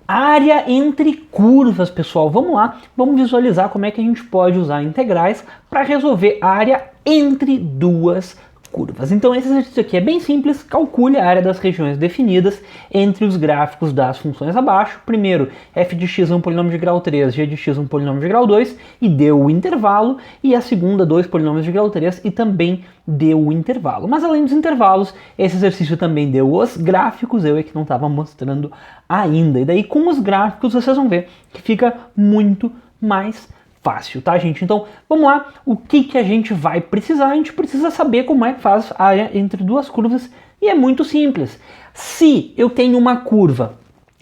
Área entre curvas, pessoal. Vamos lá, vamos visualizar como é que a gente pode usar integrais para resolver área entre duas curvas. Então esse exercício aqui é bem simples, calcule a área das regiões definidas entre os gráficos das funções abaixo. Primeiro, f de x é um polinômio de grau 3, g de x é um polinômio de grau 2 e deu o intervalo, e a segunda, dois polinômios de grau 3 e também deu o intervalo. Mas além dos intervalos, esse exercício também deu os gráficos, eu é que não estava mostrando ainda. E daí com os gráficos vocês vão ver que fica muito mais fácil, tá, gente? Então, vamos lá. O que a gente vai precisar? A gente precisa saber como é que faz a área entre duas curvas e é muito simples. Se eu tenho uma curva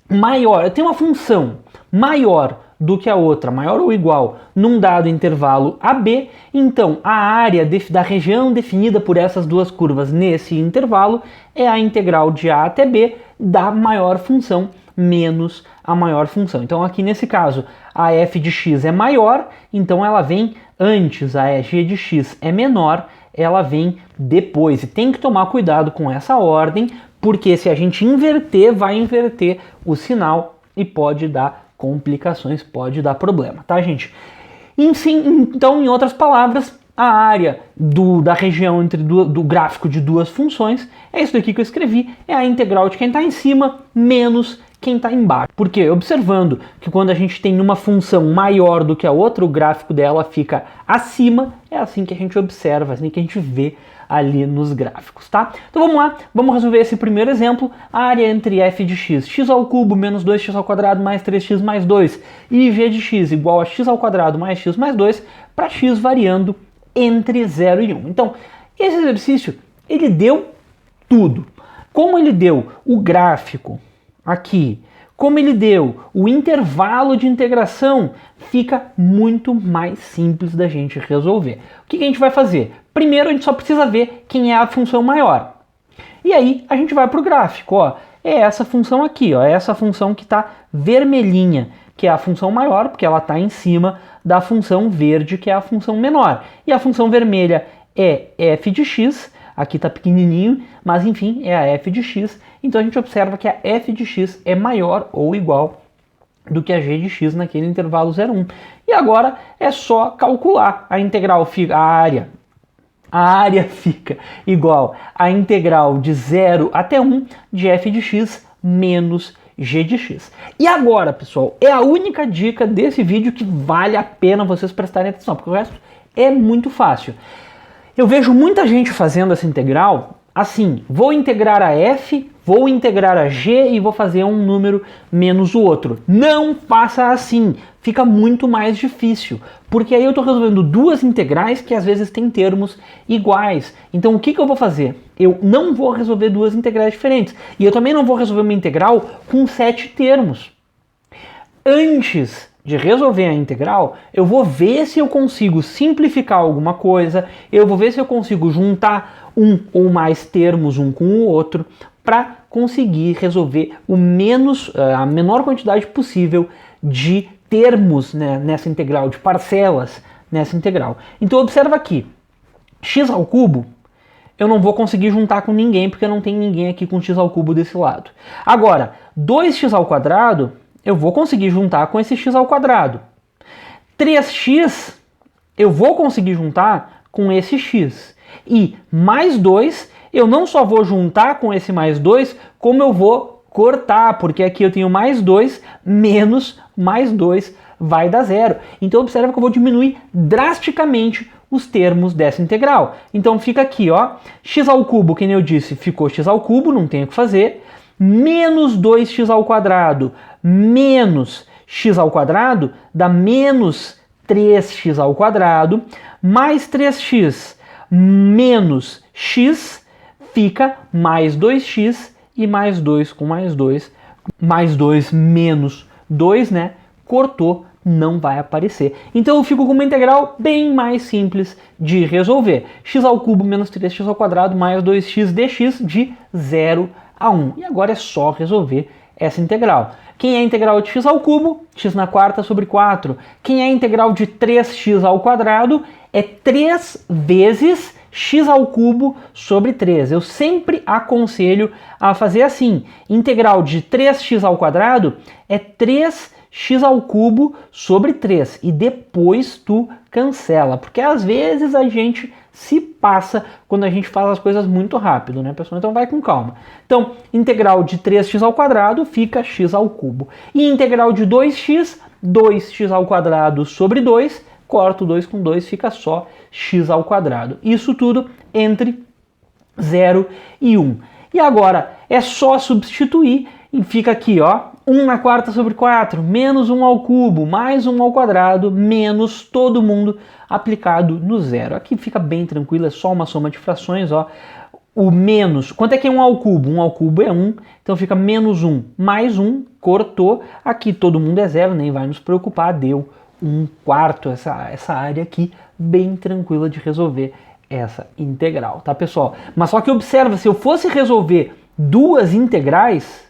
maior, eu tenho uma função maior do que a outra, maior ou igual, num dado intervalo AB, então a área da região definida por essas duas curvas nesse intervalo é a integral de A até B da maior função menos a maior função. Então aqui nesse caso a f de x é maior, então ela vem antes, a g de x é menor, ela vem depois. E tem que tomar cuidado com essa ordem, porque se a gente inverter, vai inverter o sinal e pode dar complicações, pode dar problema, tá, gente? Então, em outras palavras, a área da região entre do gráfico de duas funções é isso daqui que eu escrevi, é a integral de quem está em cima menos quem está embaixo. Porque observando que quando a gente tem uma função maior do que a outra, o gráfico dela fica acima, é assim que a gente observa, assim que a gente vê ali nos gráficos, tá? Então vamos lá, vamos resolver esse primeiro exemplo, a área entre f de x, x ao cubo menos 2x ao quadrado mais 3x mais 2, e g de x igual a x ao quadrado mais x mais 2, para x variando entre 0 e 1. Então, esse exercício, ele deu tudo. Como ele deu o gráfico aqui, como ele deu o intervalo de integração, fica muito mais simples da gente resolver. O que a gente vai fazer? Primeiro, a gente só precisa ver quem é a função maior. E aí, a gente vai para o gráfico. Ó, é essa função aqui, ó, é essa função que está vermelhinha, que é a função maior, porque ela está em cima da função verde, que é a função menor. E a função vermelha é f de x, aqui está pequenininho, mas enfim, é a f de x. Então a gente observa que a f de x é maior ou igual do que a g de x naquele intervalo 0, 1. E agora é só calcular. A integral fica, a área fica igual à integral de 0 até 1 de f de x menos g de x. E agora, pessoal, é a única dica desse vídeo que vale a pena vocês prestarem atenção, porque o resto é muito fácil. Eu vejo muita gente fazendo essa integral assim, vou integrar a f, vou integrar a g e vou fazer um número menos o outro. Não faça assim, fica muito mais difícil, porque aí eu estou resolvendo duas integrais que às vezes têm termos iguais. Então o que eu vou fazer? Eu não vou resolver duas integrais diferentes, e eu também não vou resolver uma integral com 7 termos. Antes de resolver a integral, eu vou ver se eu consigo simplificar alguma coisa, eu vou ver se eu consigo juntar um ou mais termos um com o outro, para conseguir resolver a menor quantidade possível de termos, né, nessa integral, de parcelas nessa integral. Então observa aqui, x ao cubo, eu não vou conseguir juntar com ninguém, porque não tem ninguém aqui com x ao cubo desse lado. Agora, 2x ao quadrado, eu vou conseguir juntar com esse x ao quadrado. 3x, eu vou conseguir juntar com esse x. E mais 2, eu não só vou juntar com esse mais 2, como eu vou cortar, porque aqui eu tenho mais 2, menos mais 2 vai dar 0. Então observa que eu vou diminuir drasticamente os termos dessa integral. Então fica aqui, ó, x ao cubo, que nem eu disse, ficou x ao cubo, não tem o que fazer, menos 2x ao quadrado menos x ao quadrado dá menos 3x ao quadrado, mais 3x menos x fica mais 2x, e mais 2 com mais 2, mais 2 menos 2, né? Cortou, não vai aparecer. Então eu fico com uma integral bem mais simples de resolver. X ao cubo menos 3x ao quadrado mais 2x dx de 0 a 1. E agora é só resolver essa integral. Quem é a integral de x ao cubo? X na quarta sobre 4. Quem é a integral de 3x ao quadrado? É 3 vezes x ao cubo sobre 3. Eu sempre aconselho a fazer assim. Integral de 3x ao quadrado é 3x ao cubo sobre 3. E depois tu cancela. Porque às vezes a gente se passa quando a gente faz as coisas muito rápido, né, pessoal? Então vai com calma. Então, integral de 3x ao quadrado fica x ao cubo. E integral de 2x, 2x ao quadrado sobre 2, corto 2 com 2, fica só x ao quadrado. Isso tudo entre 0 e 1. E agora é só substituir e fica aqui, ó, 1 na quarta sobre 4, menos 1 ao cubo, mais 1 ao quadrado, menos todo mundo aplicado no zero. Aqui fica bem tranquilo, é só uma soma de frações, ó. O menos, quanto é que é 1 ao cubo? 1 ao cubo é 1, então fica menos 1 mais 1, cortou. Aqui todo mundo é zero, nem vai nos preocupar, deu 1/4 essa área aqui, bem tranquila de resolver essa integral, tá, pessoal? Mas só que observa, se eu fosse resolver duas integrais,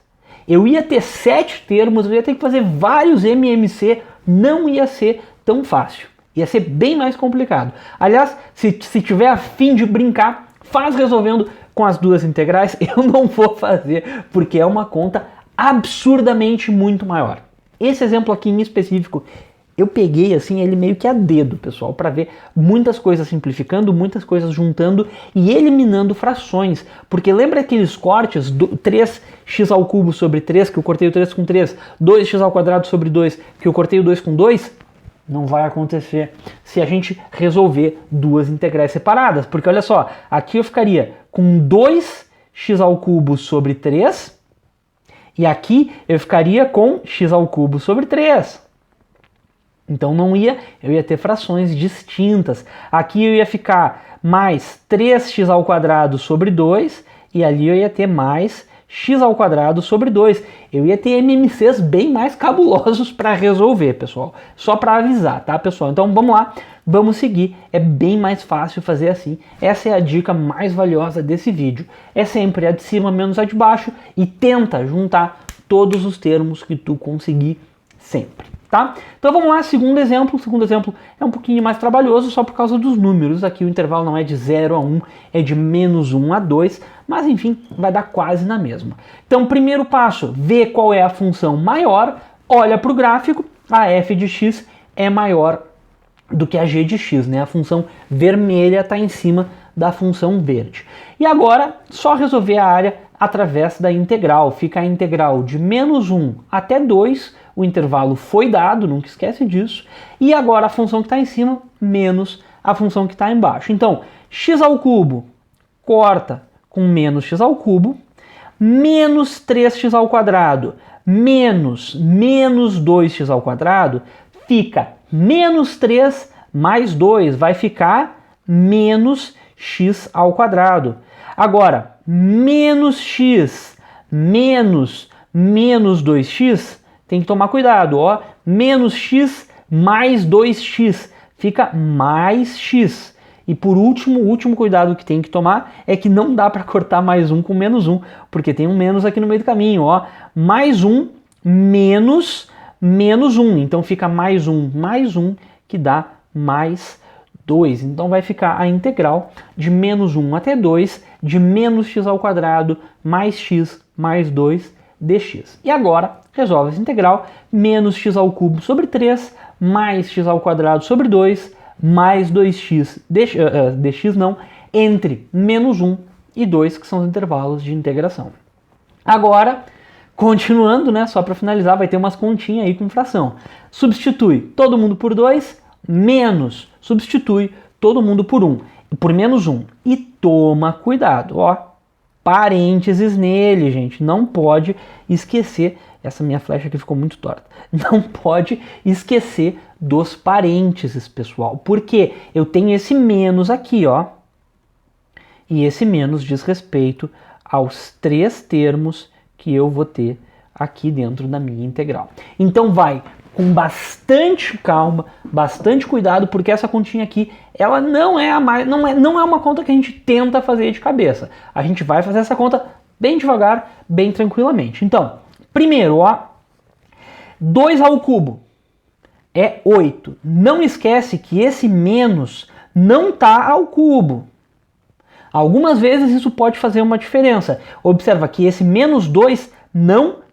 eu ia ter 7 termos, eu ia ter que fazer vários MMC, não ia ser tão fácil. Ia ser bem mais complicado. Aliás, se tiver a fim de brincar, faz resolvendo com as duas integrais. Eu não vou fazer, porque é uma conta absurdamente muito maior. Esse exemplo aqui em específico, eu peguei assim ele meio que a dedo, pessoal, para ver muitas coisas simplificando, muitas coisas juntando e eliminando frações. Porque lembra aqueles cortes, 3x ao cubo sobre 3, que eu cortei o 3 com 3, 2x ao quadrado sobre 2, que eu cortei o 2 com 2? Não vai acontecer se a gente resolver duas integrais separadas. Porque olha só, aqui eu ficaria com 2x ao cubo sobre 3, e aqui eu ficaria com x ao cubo sobre 3. Então eu ia ter frações distintas. Aqui eu ia ficar mais 3x ao quadrado sobre 2 e ali eu ia ter mais x ao quadrado sobre 2. Eu ia ter MMCs bem mais cabulosos para resolver, pessoal. Só para avisar, tá, pessoal? Então vamos lá, vamos seguir. É bem mais fácil fazer assim. Essa é a dica mais valiosa desse vídeo. É sempre a de cima menos a de baixo e tenta juntar todos os termos que tu conseguir sempre. Tá? Então vamos lá, segundo exemplo. O segundo exemplo é um pouquinho mais trabalhoso só por causa dos números. Aqui o intervalo não é de 0 a 1, é de menos 1 a 2, mas enfim, vai dar quase na mesma. Então, primeiro passo, vê qual é a função maior, olha para o gráfico, a f de x é maior do que a g de x, né? A função vermelha está em cima da função verde. E agora, só resolver a área através da integral. Fica a integral de menos 1 até 2, o intervalo foi dado, nunca esquece disso, e agora a função que está em cima menos a função que está embaixo. Então, x ao cubo corta com menos x ao cubo, menos 3x ao quadrado, menos 2x ao quadrado, fica menos 3 mais 2, vai ficar menos x ao quadrado. Agora, menos x menos 2x, tem que tomar cuidado, ó. Menos x mais 2x fica mais x. E por último, o último cuidado que tem que tomar é que não dá para cortar mais 1 com menos 1, porque tem um menos aqui no meio do caminho, ó. Mais 1 menos 1. Então fica mais 1 que dá mais 2. Então vai ficar a integral de menos 1 até 2 de menos x ao quadrado mais x mais 2 dx. E agora resolve essa integral, menos x ao cubo sobre 3, mais x ao quadrado sobre 2, mais 2x dx não, entre menos 1 e 2, que são os intervalos de integração. Agora, continuando, né, só para finalizar, vai ter umas continhas aí com fração. Substitui todo mundo por 2, menos substitui todo mundo por menos 1. E toma cuidado, ó, parênteses nele, gente, não pode esquecer, essa minha flecha aqui ficou muito torta, não pode esquecer dos parênteses, pessoal, porque eu tenho esse menos aqui, ó, e esse menos diz respeito aos 3 termos que eu vou ter aqui dentro da minha integral. Então vai com bastante calma, bastante cuidado, porque essa continha aqui, ela não é uma conta que a gente tenta fazer de cabeça. A gente vai fazer essa conta bem devagar, bem tranquilamente. Então, primeiro, ó, 2 ao cubo é 8. Não esquece que esse menos não está ao cubo. Algumas vezes isso pode fazer uma diferença. Observa que esse menos 2 não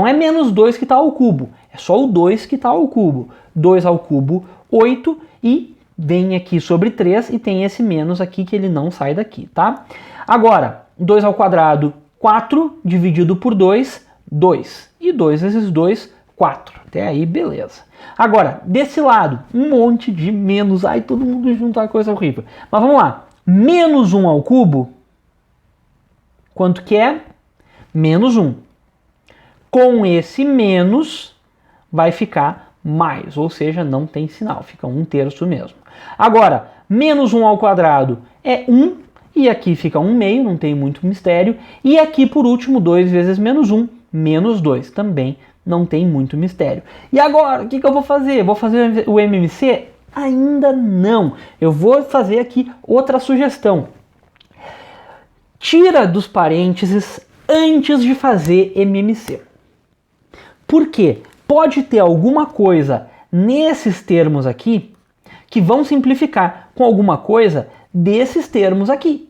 é menos 2 que está ao cubo, é só o 2 que está ao cubo. 2 ao cubo, 8, e vem aqui sobre 3 e tem esse menos aqui que ele não sai daqui, tá? Agora, 2 ao quadrado, 4, dividido por 2, 2. E 2 vezes 2, 4. Até aí, beleza. Agora, desse lado, um monte de menos. Ai, todo mundo juntar coisa horrível. Mas vamos lá. Menos 1 ao cubo, quanto que é? Menos 1. Com esse menos, vai ficar mais, ou seja, não tem sinal, fica 1/3 mesmo. Agora, menos 1 ao quadrado é 1, e aqui fica 1/2, não tem muito mistério. E aqui, por último, 2 vezes menos 1, menos 2, também não tem muito mistério. E agora, o que eu vou fazer? Vou fazer o MMC? Ainda não. Eu vou fazer aqui outra sugestão. Tira dos parênteses antes de fazer MMC. Por quê? Pode ter alguma coisa nesses termos aqui que vão simplificar com alguma coisa desses termos aqui.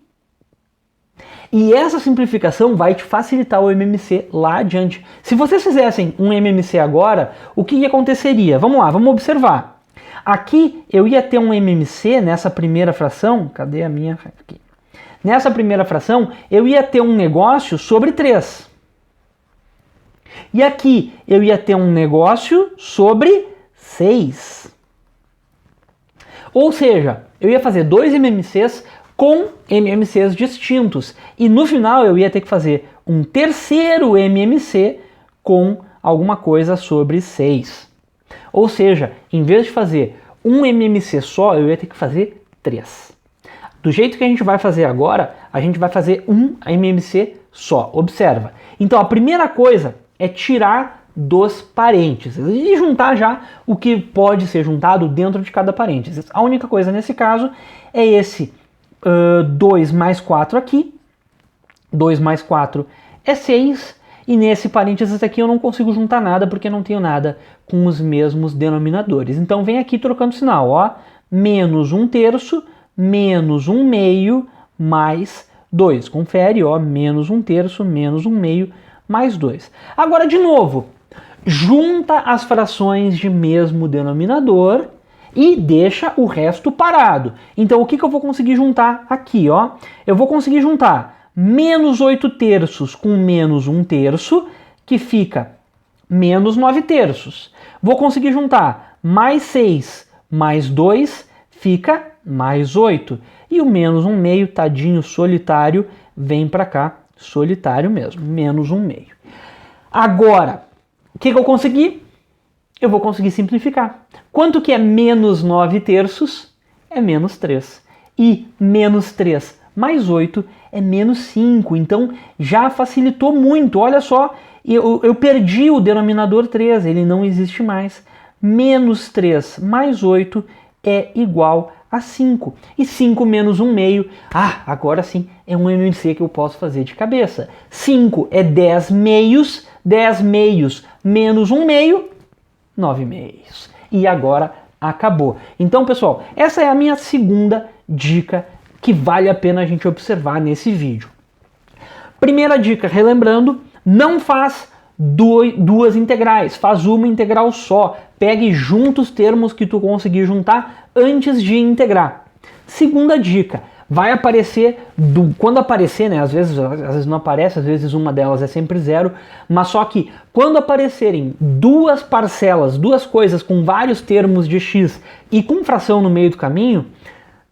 E essa simplificação vai te facilitar o MMC lá adiante. Se vocês fizessem um MMC agora, o que aconteceria? Vamos lá, vamos observar. Aqui eu ia ter um MMC nessa primeira fração. Cadê a minha? Aqui. Nessa primeira fração, eu ia ter um negócio sobre 3. E aqui eu ia ter um negócio sobre 6. Ou seja, eu ia fazer 2 MMCs com MMCs distintos. E no final eu ia ter que fazer um terceiro MMC com alguma coisa sobre 6. Ou seja, em vez de fazer um MMC só, eu ia ter que fazer 3. Do jeito que a gente vai fazer agora, a gente vai fazer um MMC só. Observa. Então a primeira coisa é tirar dos parênteses e juntar já o que pode ser juntado dentro de cada parênteses. A única coisa nesse caso é esse 2 mais 4 aqui. 2 mais 4 é 6. E nesse parênteses aqui eu não consigo juntar nada porque não tenho nada com os mesmos denominadores. Então vem aqui trocando sinal, ó. Menos 1/3, menos 1/2, mais 2. Confere, ó. Menos 1/3, menos 1/2, mais 2. Agora, de novo, junta as frações de mesmo denominador e deixa o resto parado. Então o que eu vou conseguir juntar aqui, ó? Eu vou conseguir juntar menos 8/3 com menos 1/3, que fica menos 9/3. Vou conseguir juntar mais 6 mais 2, fica mais 8. E o menos 1/2, tadinho, solitário, vem para cá, solitário mesmo, menos 1/2. Agora, o que eu consegui? Eu vou conseguir simplificar. Quanto que é menos 9/3? É menos 3. E menos 3 mais 8 é menos 5. Então já facilitou muito. Olha só, eu perdi o denominador 3, ele não existe mais. Menos 3 mais 8 é igual a 5. E 5 menos 1/2, agora sim é um MMC que eu posso fazer de cabeça. 5 é 10 meios, 10 meios menos 1/2, 9 meios. E agora acabou. Então, pessoal, essa é a minha segunda dica que vale a pena a gente observar nesse vídeo. Primeira dica, relembrando, não faz duas integrais, faz uma integral só. Pegue juntos os termos que tu conseguir juntar antes de integrar. Segunda dica, vai aparecer, quando aparecer, né, às vezes não aparece, às vezes uma delas é sempre 0, mas só que quando aparecerem duas parcelas, duas coisas com vários termos de x e com fração no meio do caminho,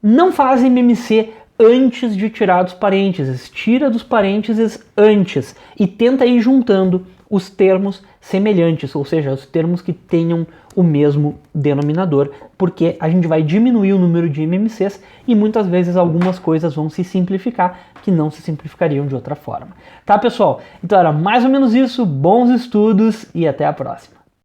não faz MMC antes de tirar dos parênteses, tira dos parênteses antes e tenta ir juntando os termos semelhantes, ou seja, os termos que tenham o mesmo denominador, porque a gente vai diminuir o número de MMCs e muitas vezes algumas coisas vão se simplificar que não se simplificariam de outra forma. Tá, pessoal? Então era mais ou menos isso, bons estudos e até a próxima.